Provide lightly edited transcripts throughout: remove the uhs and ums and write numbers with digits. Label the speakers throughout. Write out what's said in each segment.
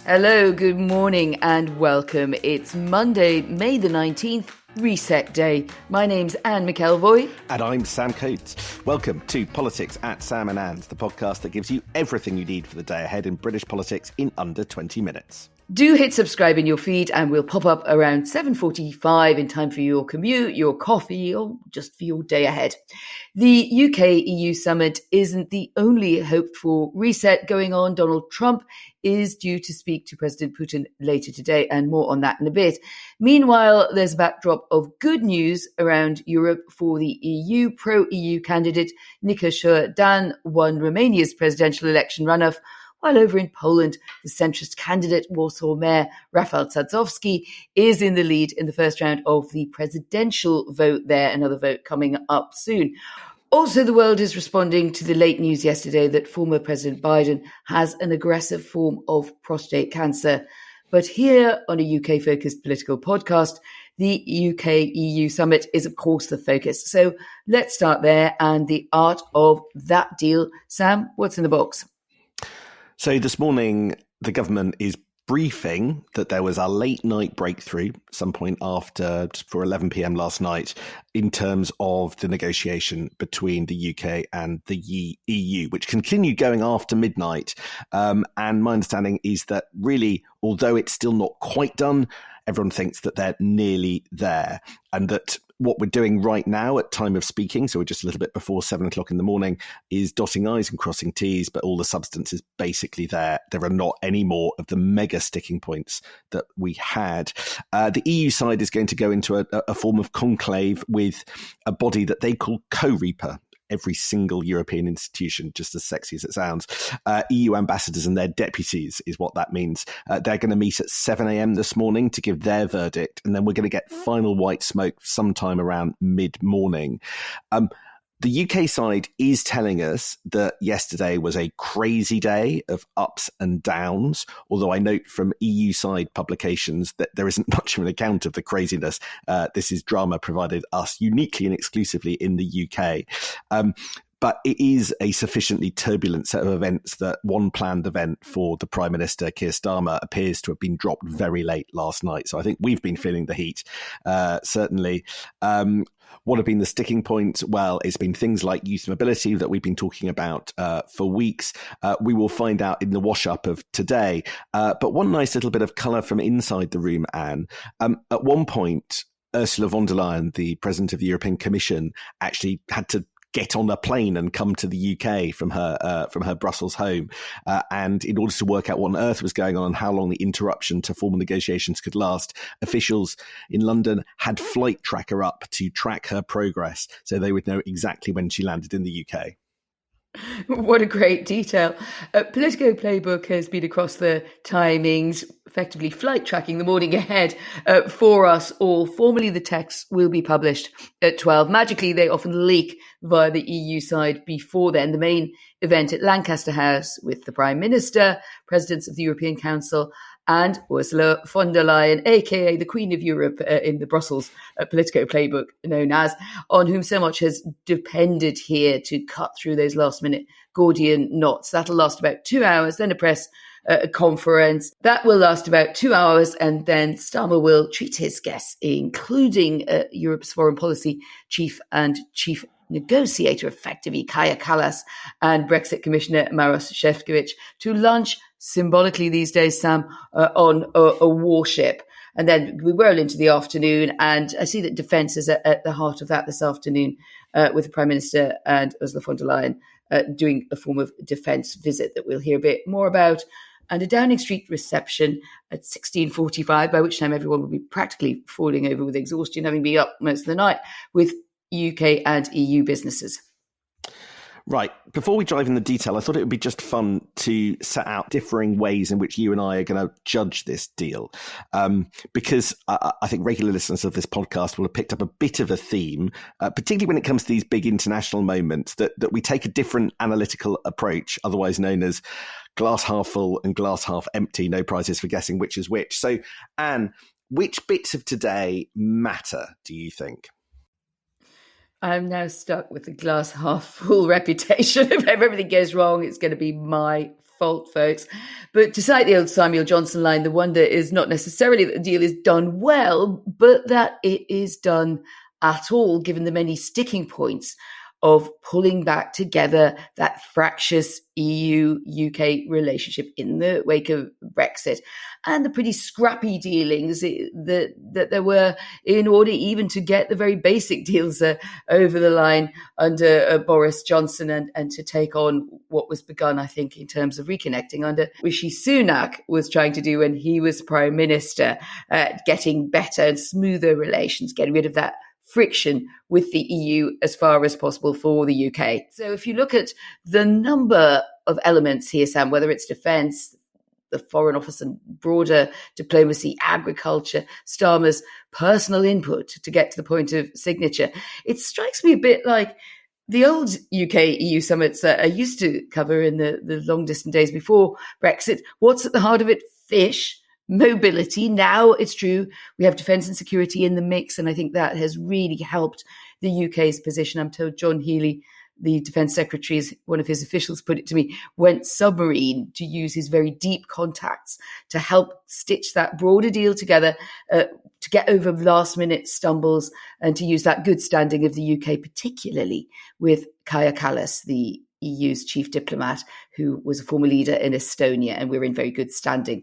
Speaker 1: Hello, good morning and welcome. It's Monday, May the 19th, Reset Day. My name's Anne McElvoy.
Speaker 2: And I'm Sam Coates. Welcome to Politics at Sam and Anne's, the podcast that gives you everything you need for the day ahead in British politics in under 20 minutes.
Speaker 1: Do hit subscribe in your feed and we'll pop up around 7:45 in time for your commute, your coffee, or just for your day ahead. The UK-EU summit isn't the only hoped-for reset going on. Donald Trump is due to speak to President Putin later today, and more on that in a bit. Meanwhile, there's a backdrop of good news around Europe for the EU. Pro-EU candidate Nika Sher-Dan won Romania's presidential election runoff, while over in Poland, the centrist candidate, Warsaw Mayor Rafał Trzaskowski, is in the lead in the first round of the presidential vote there, another vote coming up soon. Also, the world is responding to the late news yesterday that former President Biden has an aggressive form of prostate cancer. But here on a UK-focused political podcast, the UK-EU summit is, of course, the focus. So let's start there and the art of that deal. Sam, what's in the box?
Speaker 2: So this morning, the government is briefing that there was a late night breakthrough some point after just before 11 p.m. last night in terms of the negotiation between the UK and the EU, which continued going after midnight. And my understanding is that really, although it's still not quite done, everyone thinks that they're nearly there, and that what we're doing right now at time of speaking, so we're just a little bit before 7 o'clock in the morning, is dotting I's and crossing T's, but all the substance is basically there. There are not any more of the mega sticking points that we had. The EU side is going to go into a form of conclave with a body that they call co-reaper. Every single European institution, just as sexy as it sounds. EU ambassadors and their deputies is what that means. They're going to meet at 7 a.m. this morning to give their verdict, and then we're going to get final white smoke sometime around mid-morning. The UK side is telling us that yesterday was a crazy day of ups and downs, although I note from EU side publications that there isn't much of an account of the craziness. This is drama provided us uniquely and exclusively in the UK. But it is a sufficiently turbulent set of events that one planned event for the Prime Minister, Keir Starmer, appears to have been dropped very late last night. So I think we've been feeling the heat, certainly. What have been the sticking points? Well, it's been things like youth mobility that we've been talking about for weeks. We will find out in the wash-up of today. But one nice little bit of colour from inside the room, Anne. At one point, Ursula von der Leyen, the President of the European Commission, actually had to get on a plane and come to the UK from her Brussels home. And in order to work out what on earth was going on and how long the interruption to formal negotiations could last, officials in London had Flight Tracker up to track her progress so they would know exactly when she landed in the UK.
Speaker 1: What a great detail. Politico Playbook has been across the timings, effectively flight tracking the morning ahead for us all. Formally, the text will be published at 12. Magically, they often leak via the EU side before then. The main event at Lancaster House with the Prime Minister, presidents of the European Council, and Ursula von der Leyen, aka the Queen of Europe in the Brussels Politico Playbook known as, on whom so much has depended here to cut through those last-minute Gordian knots. That'll last about 2 hours, then a press conference. That will last about 2 hours, and then Starmer will treat his guests, including Europe's foreign policy chief and chief negotiator, effectively Kaja Kallas, and Brexit Commissioner Maros Šefčovič, to lunch symbolically these days, Sam, on a warship. And then we whirl into the afternoon, and I see that defence is at the heart of that this afternoon, with the Prime Minister and Ursula von der Leyen doing a form of defence visit that we'll hear a bit more about, and a Downing Street reception at 16:45, by which time everyone will be practically falling over with exhaustion, having been up most of the night, with UK and EU businesses.
Speaker 2: Right. Before we dive in the detail, I thought it would be just fun to set out differing ways in which you and I are going to judge this deal. Because I think regular listeners of this podcast will have picked up a bit of a theme, particularly when it comes to these big international moments, that we take a different analytical approach, otherwise known as glass half full and glass half empty, no prizes for guessing which is which. So, Anne, which bits of today matter, do you think?
Speaker 1: I'm now stuck with the glass half full reputation. If everything goes wrong, it's going to be my fault, folks. But to cite the old Samuel Johnson line, the wonder is not necessarily that the deal is done well, but that it is done at all, given the many sticking points of pulling back together that fractious EU-UK relationship in the wake of Brexit and the pretty scrappy dealings that there were in order even to get the very basic deals over the line under Boris Johnson and to take on what was begun, I think, in terms of reconnecting under Rishi Sunak was trying to do when he was Prime Minister, getting better and smoother relations, getting rid of that friction with the EU as far as possible for the UK. So if you look at the number of elements here, Sam, whether it's defence, the Foreign Office and broader diplomacy, agriculture, Starmer's personal input to get to the point of signature, it strikes me a bit like the old UK-EU summits I used to cover in the long-distant days before Brexit. What's at the heart of it? Fish. Mobility. Now it's true we have defence and security in the mix, and I think that has really helped the UK's position. I'm told John Healey, the Defence Secretary, as one of his officials put it to me, went submarine to use his very deep contacts to help stitch that broader deal together, to get over last-minute stumbles and to use that good standing of the UK, particularly with Kaja Kallas, the EU's chief diplomat, who was a former leader in Estonia, and we're in very good standing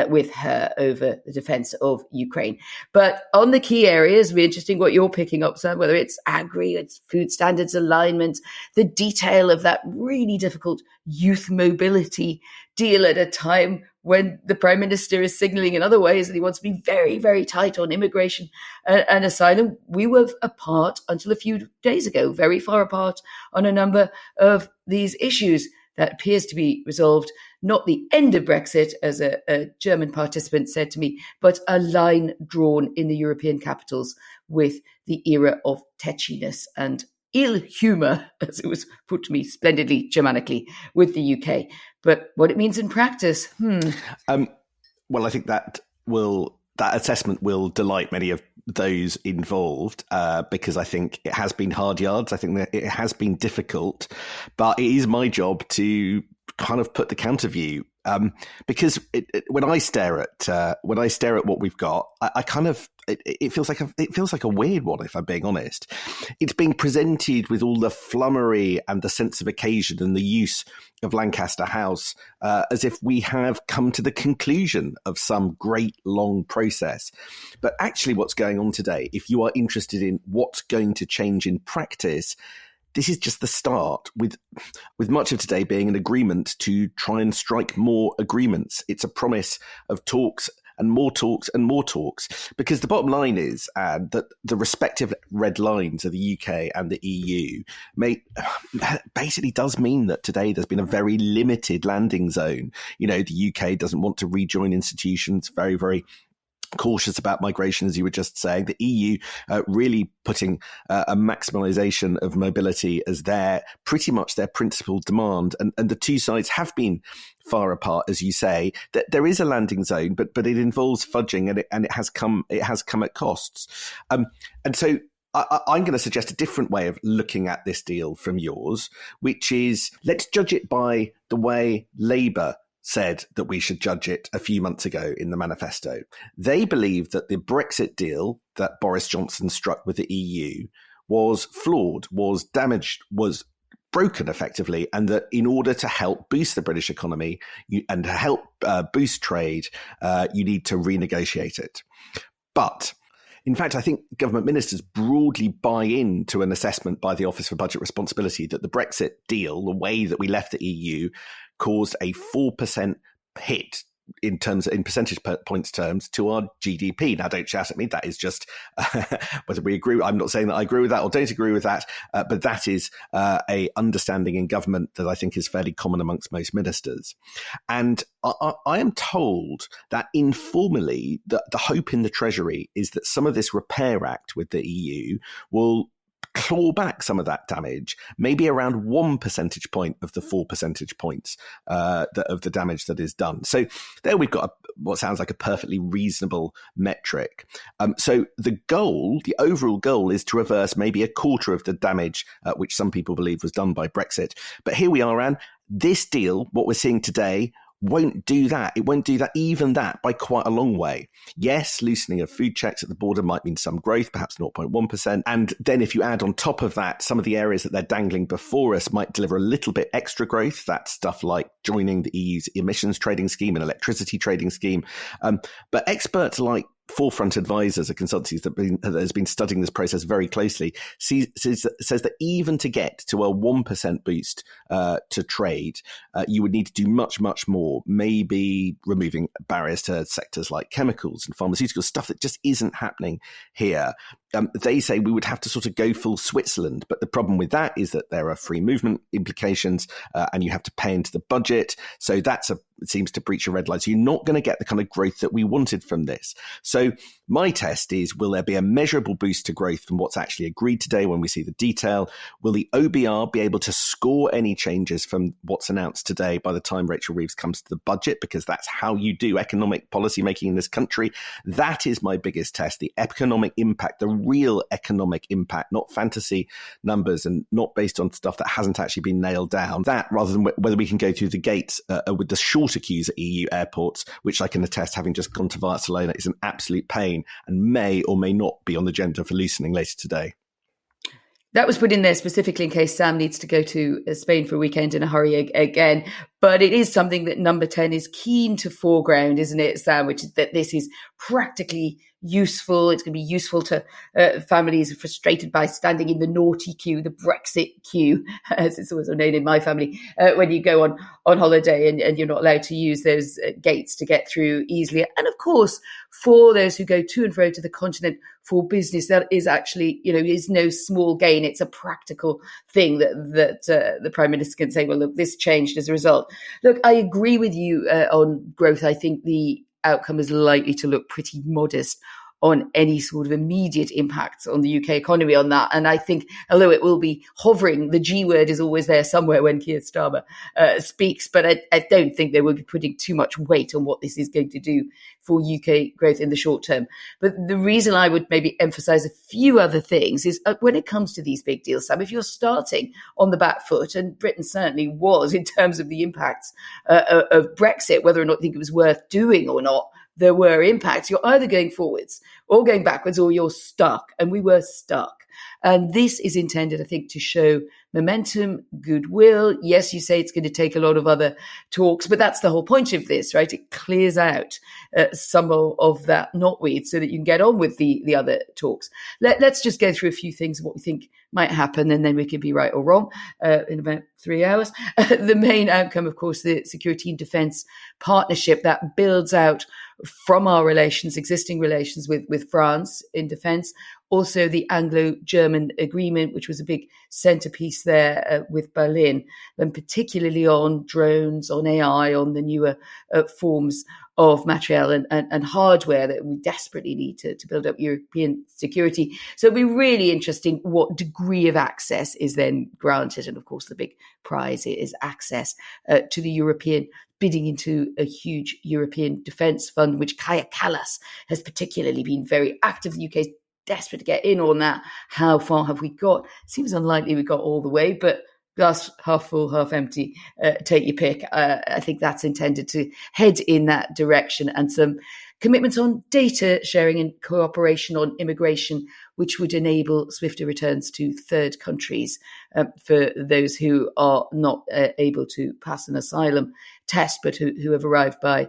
Speaker 1: with her over the defence of Ukraine. But on the key areas, it'll be interesting what you're picking up, Sam, whether it's agri, it's food standards alignment, the detail of that really difficult youth mobility deal at a time when the Prime Minister is signalling in other ways that he wants to be very, very tight on immigration and asylum. We were apart until a few days ago, very far apart on a number of these issues. That appears to be resolved, not the end of Brexit, as a German participant said to me, but a line drawn in the European capitals with the era of tetchiness and ill humour, as it was put to me splendidly Germanically, with the UK. But what it means in practice,
Speaker 2: Well, I think that assessment will delight many of those involved, because I think it has been hard yards. I think that it has been difficult, but it is my job to kind of put the counter view. Because when I stare at what we've got, I kind of it feels like a weird one, if I'm being honest. It's being presented with all the flummery and the sense of occasion and the use of Lancaster House as if we have come to the conclusion of some great long process. But actually, what's going on today, if you are interested in what's going to change in practice, this is just the start, with much of today being an agreement to try and strike more agreements. It's a promise of talks and more talks and more talks, because the bottom line is that the respective red lines of the UK and the EU basically does mean that today there's been a very limited landing zone. You know, the UK doesn't want to rejoin institutions, very, very cautious about migration, as you were just saying. The EU really putting a maximisation of mobility as pretty much their principal demand, and the two sides have been far apart, as you say. That there is a landing zone, but it involves fudging, and it has come at costs. And so I'm going to suggest a different way of looking at this deal from yours, which is, let's judge it by the way Labour said that we should judge it a few months ago in the manifesto. They believed that the Brexit deal that Boris Johnson struck with the EU was flawed, was damaged, was broken effectively, and that in order to help boost the British economy and to help boost trade, you need to renegotiate it. But in fact, I think government ministers broadly buy into an assessment by the Office for Budget Responsibility that the Brexit deal, the way that we left the EU, caused a 4% hit in percentage points terms to our GDP. Now, don't shout at me. That is just whether we agree. I'm not saying that I agree with that or don't agree with that, but that is a understanding in government that I think is fairly common amongst most ministers. And I am told that informally, the hope in the Treasury is that some of this repair act with the EU will claw back some of that damage, maybe around 1 percentage point of the 4 percentage points of the damage that is done. So there we've got what sounds like a perfectly reasonable metric. So the overall goal is to reverse maybe a quarter of the damage, which some people believe was done by Brexit. But here we are, Anne. This deal, what we're seeing today, won't do that. It won't do that, even that, by quite a long way. Yes, loosening of food checks at the border might mean some growth, perhaps 0.1%. And then if you add on top of that, some of the areas that they're dangling before us might deliver a little bit extra growth. That's stuff like joining the EU's emissions trading scheme and electricity trading scheme. But experts like Forefront Advisors, a consultancy that has been studying this process very closely, says that even to get to a 1% boost to trade, you would need to do much, much more, maybe removing barriers to sectors like chemicals and pharmaceuticals, stuff that just isn't happening here. They say we would have to sort of go full Switzerland. But the problem with that is that there are free movement implications and you have to pay into the budget. So it seems to breach a red line. So you're not going to get the kind of growth that we wanted from this. So my test is, will there be a measurable boost to growth from what's actually agreed today when we see the detail? Will the OBR be able to score any changes from what's announced today by the time Rachel Reeves comes to the budget? Because that's how you do economic policy making in this country. That is my biggest test, the economic impact, the real economic impact, not fantasy numbers and not based on stuff that hasn't actually been nailed down. That, rather than whether we can go through the gates with the shorter queues at EU airports, which I can attest, having just gone to Barcelona, is an absolute pain and may or may not be on the agenda for loosening later today.
Speaker 1: That was put in there specifically in case Sam needs to go to Spain for a weekend in a hurry again. But it is something that Number 10 is keen to foreground, isn't it, Sam, which is that this is practically useful. It's going to be useful to families frustrated by standing in the naughty queue, the Brexit queue, as it's also known in my family, when you go on holiday and you're not allowed to use those gates to get through easily. And of course, for those who go to and fro to the continent for business, that is actually, is no small gain. It's a practical thing that the Prime Minister can say, well, look, this changed as a result. Look, I agree with you on growth. I think the outcome is likely to look pretty modest on any sort of immediate impacts on the UK economy on that. And I think, although it will be hovering, the G word is always there somewhere when Keir Starmer speaks, but I don't think they will be putting too much weight on what this is going to do for UK growth in the short term. But the reason I would maybe emphasize a few other things is when it comes to these big deals, Sam, if you're starting on the back foot, and Britain certainly was in terms of the impacts of Brexit, whether or not you think it was worth doing or not, there were impacts. You're either going forwards or going backwards, or you're stuck. And we were stuck. And this is intended, I think, to show momentum, goodwill. Yes, you say it's going to take a lot of other talks, but that's the whole point of this, right? It clears out some of that knotweed so that you can get on with the other talks. Let's just go through a few things of what we think might happen, and then we can be right or wrong in about 3 hours. The main outcome, of course, the security and defence partnership that builds out from our existing relations with France in defence. Also, the Anglo-German agreement, which was a big centrepiece there with Berlin, and particularly on drones, on AI, on the newer forms of material and hardware that we desperately need to build up European security. So it'll be really interesting what degree of access is then granted. And of course, the big prize is access to the European bidding into a huge European defence fund, which Kaja Kallas has particularly been very active. The UK's desperate to get in on that. How far have we got? Seems unlikely we got all the way, but glass half full, half empty, take your pick. I think that's intended to head in that direction, and some commitments on data sharing and cooperation on immigration, which would enable swifter returns to third countries for those who are not able to pass an asylum test, but who have arrived by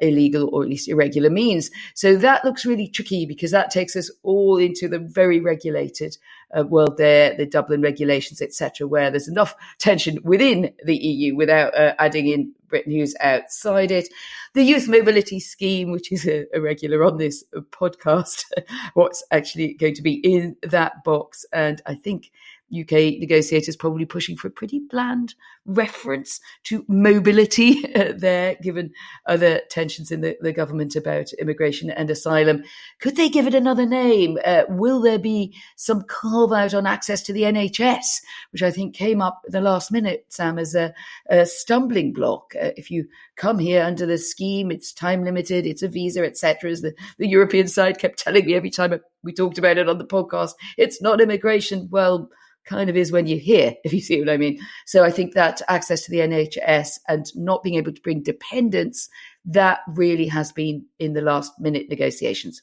Speaker 1: illegal or at least irregular means. So that looks really tricky, because that takes us all into the very regulated world there, the Dublin regulations, etc., where there's enough tension within the EU without adding in Britain, who's outside it. The youth mobility scheme, which is a regular on this podcast, what's actually going to be in that box. And I think UK negotiators probably pushing for a pretty bland reference to mobility there, given other tensions in the government about immigration and asylum. Could they give it another name? Will there be some carve out on access to the NHS, which I think came up at the last minute, Sam, as a stumbling block? If you come here under the scheme, it's time limited, it's a visa, etc., as the European side kept telling me every time we talked about it on the podcast. It's not immigration. Well, kind of is when you're here, if you see what I mean. So I think that access to the NHS and not being able to bring dependents, that really has been in the last minute negotiations.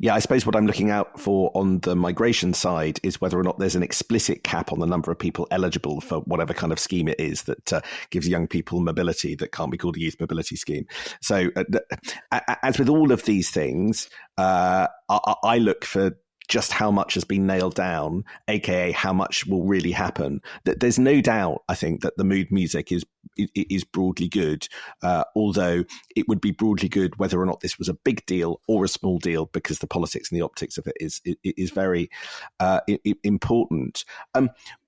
Speaker 2: Yeah, I suppose what I'm looking out for on the migration side is whether or not there's an explicit cap on the number of people eligible for whatever kind of scheme it is that gives young people mobility that can't be called a youth mobility scheme. So as with all of these things, I look for just how much has been nailed down, aka how much will really happen. There's no doubt, I think, that the mood music is broadly good, although it would be broadly good whether or not this was a big deal or a small deal, because the politics and the optics of it is very important.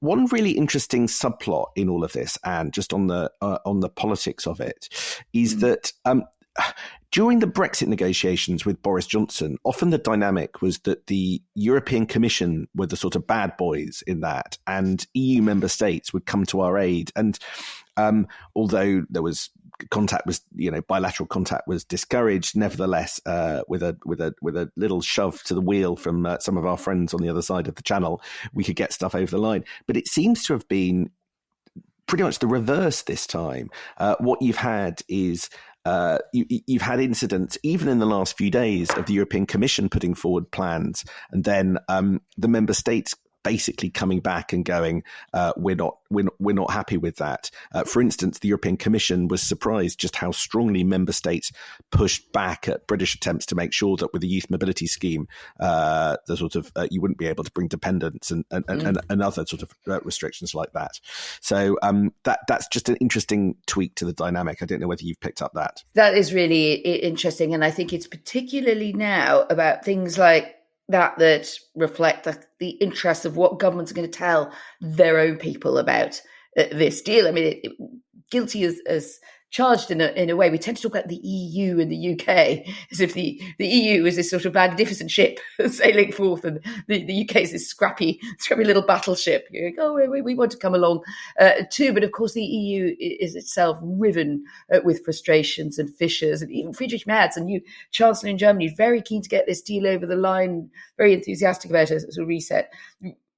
Speaker 2: One really interesting subplot in all of this, and just on the politics of it, is that during the Brexit negotiations with Boris Johnson, often the dynamic was that the European Commission were the sort of bad boys in that, and EU member states would come to our aid. And although there was bilateral contact was discouraged, nevertheless, with a little shove to the wheel from some of our friends on the other side of the channel, we could get stuff over the line. But it seems to have been pretty much the reverse this time. What you've had is you've had incidents, even in the last few days, of the European Commission putting forward plans, and then the member states basically coming back and going, we're not happy with that. For instance, the European Commission was surprised just how strongly member states pushed back at British attempts to make sure that with the youth mobility scheme, the sort of you wouldn't be able to bring dependents and other sort of restrictions like that. So that's just an interesting tweak to the dynamic. I don't know whether you've picked up that.
Speaker 1: That is really interesting, and I think it's particularly now about things like that reflect the interests of what governments are going to tell their own people about this deal. I mean, guilty as charged in a way. We tend to talk about the EU and the UK as if the EU is this sort of magnificent ship sailing forth, and the UK is this scrappy little battleship. You're like, we want to come along too. But of course, the EU is itself riven with frustrations and fissures. And even Friedrich Merz, a new chancellor in Germany, is very keen to get this deal over the line, very enthusiastic about it as a reset.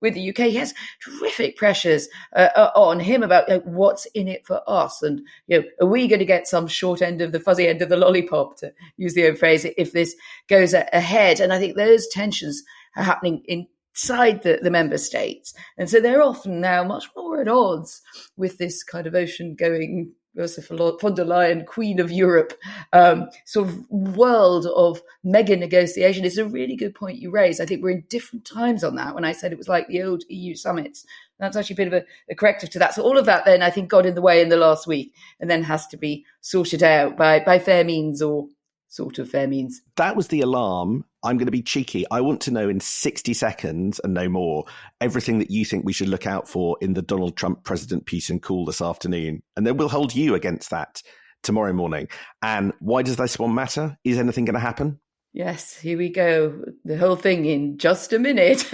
Speaker 1: With the UK, he has terrific pressures on him about what's in it for us, and are we going to get some short end of the fuzzy end of the lollipop, to use the old phrase, if this goes ahead. And I think those tensions are happening inside the member states, and so they're often now much more at odds with this kind of ocean-going Ursula von der Leyen, Queen of Europe, sort of world of mega negotiation. It's a really good point you raise. I think we're in different times on that. When I said it was like the old EU summits, that's actually a bit of a corrective to that. So all of that then, I think, got in the way in the last week, and then has to be sorted out by fair means, or sort of fair means.
Speaker 2: That was the alarm. I'm going to be cheeky. I want to know in 60 seconds and no more everything that you think we should look out for in the Donald Trump President Putin call this afternoon. And then we'll hold you against that tomorrow morning. And why does this one matter? Is anything going to happen?
Speaker 1: Yes, here we go. The whole thing in just a minute.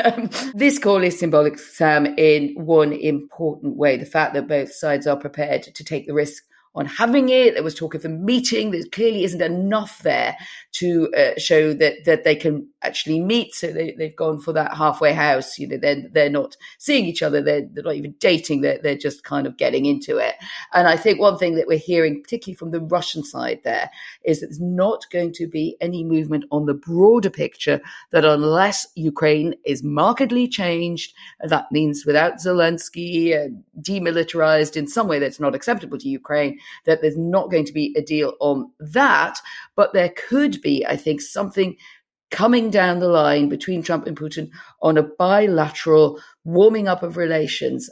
Speaker 1: This call is symbolic, Sam, in one important way. The fact that both sides are prepared to take the risk on having it. There was talk of a meeting. There clearly isn't enough there to show that they can actually meet. So they've gone for that halfway house. They're not seeing each other. They're not even dating. They're just kind of getting into it. And I think one thing that we're hearing, particularly from the Russian side there, is that there's not going to be any movement on the broader picture, that unless Ukraine is markedly changed, that means without Zelensky, demilitarized in some way that's not acceptable to Ukraine, that there's not going to be a deal on that. But there could be, I think, something coming down the line between Trump and Putin on a bilateral warming up of relations,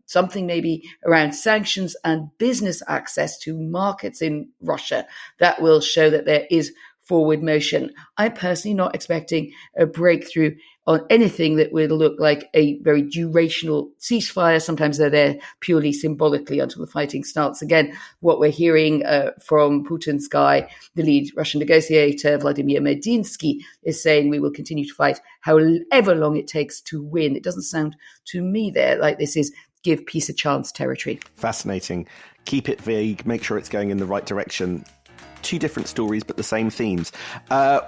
Speaker 1: something maybe around sanctions and business access to markets in Russia that will show that there is forward motion. I'm personally not expecting a breakthrough on anything that would look like a very durational ceasefire. Sometimes they're there purely symbolically until the fighting starts again. What we're hearing from Putin's guy, the lead Russian negotiator, Vladimir Medinsky, is saying we will continue to fight however long it takes to win. It doesn't sound to me there like this is give peace a chance territory.
Speaker 2: Fascinating. Keep it vague. Make sure it's going in the right direction. two different stories, but the same themes.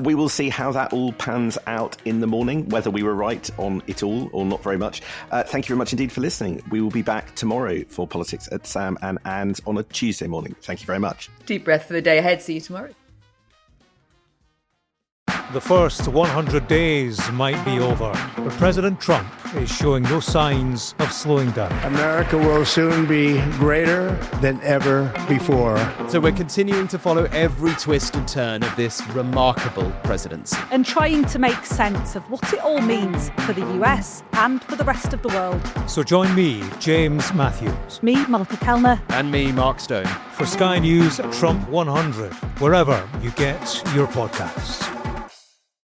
Speaker 2: We will see how that all pans out in the morning, whether we were right on it all or not very much. Thank you very much indeed for listening. We will be back tomorrow for Politics at Sam and Anne's on a Tuesday morning. Thank you very much.
Speaker 1: Deep breath for the day ahead. See you tomorrow.
Speaker 3: The first 100 days might be over, but President Trump is showing no signs of slowing down.
Speaker 4: America will soon be greater than ever before.
Speaker 5: So we're continuing to follow every twist and turn of this remarkable presidency.
Speaker 6: And trying to make sense of what it all means for the US and for the rest of the world.
Speaker 3: So join me, James Matthews.
Speaker 6: Me, Malika Kellner.
Speaker 5: And me, Mark Stone.
Speaker 3: For Sky News Trump 100, wherever you get your podcasts.